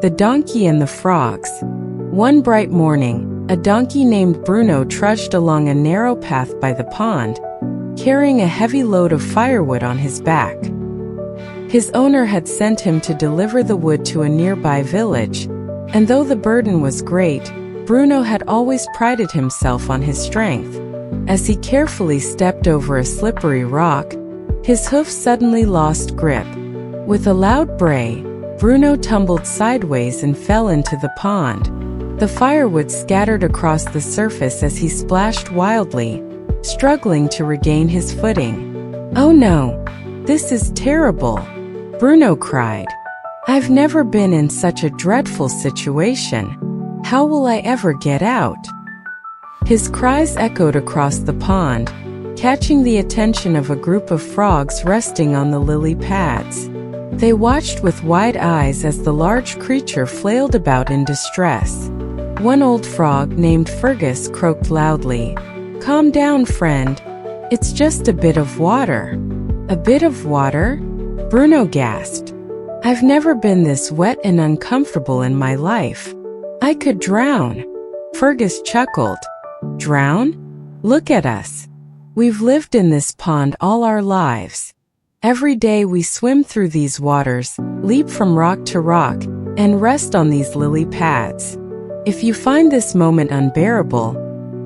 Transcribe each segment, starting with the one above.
The Donkey and the Frogs. One bright morning, a donkey named Bruno trudged along a narrow path by the pond, carrying a heavy load of firewood on his back. His owner had sent him to deliver the wood to a nearby village, and though the burden was great, Bruno had always prided himself on his strength. As he carefully stepped over a slippery rock, his hoof suddenly lost grip. With a loud bray, Bruno tumbled sideways and fell into the pond. The firewood scattered across the surface as he splashed wildly, struggling to regain his footing. "Oh no, this is terrible," Bruno cried. "I've never been in such a dreadful situation. How will I ever get out?" His cries echoed across the pond, catching the attention of a group of frogs resting on the lily pads. They watched with wide eyes as the large creature flailed about in distress. One old frog named Fergus croaked loudly, "Calm down, friend. It's just a bit of water." "A bit of water?" Bruno gasped. "I've never been this wet and uncomfortable in my life. I could drown." Fergus chuckled. "Drown? Look at us. We've lived in this pond all our lives. Every day we swim through these waters, leap from rock to rock, and rest on these lily pads. If you find this moment unbearable,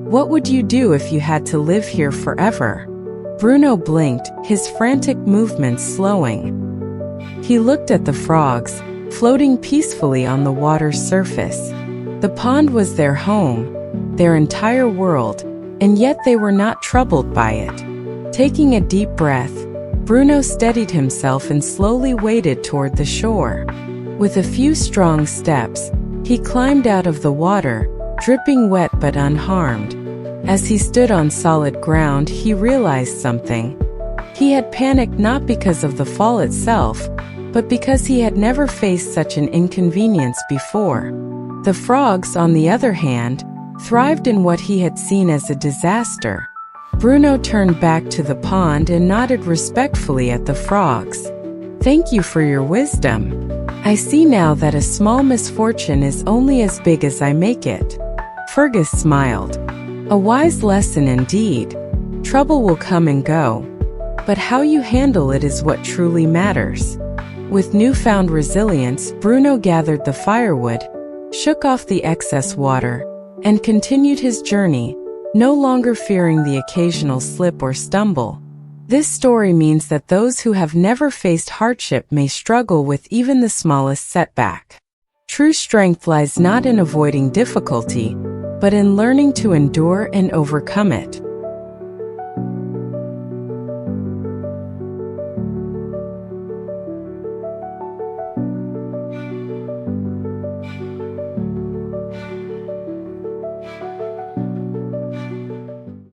what would you do if you had to live here forever?" Bruno blinked, his frantic movements slowing. He looked at the frogs, floating peacefully on the water's surface. The pond was their home, their entire world, and yet they were not troubled by it. Taking a deep breath, Bruno steadied himself and slowly waded toward the shore. With a few strong steps, he climbed out of the water, dripping wet but unharmed. As he stood on solid ground, he realized something. He had panicked not because of the fall itself, but because he had never faced such an inconvenience before. The frogs, on the other hand, thrived in what he had seen as a disaster. Bruno turned back to the pond and nodded respectfully at the frogs. "Thank you for your wisdom. I see now that a small misfortune is only as big as I make it." Fergus smiled. "A wise lesson indeed. Trouble will come and go, but how you handle it is what truly matters." With newfound resilience, Bruno gathered the firewood, shook off the excess water, and continued his journey, no longer fearing the occasional slip or stumble. This story means that those who have never faced hardship may struggle with even the smallest setback. True strength lies not in avoiding difficulty, but in learning to endure and overcome it.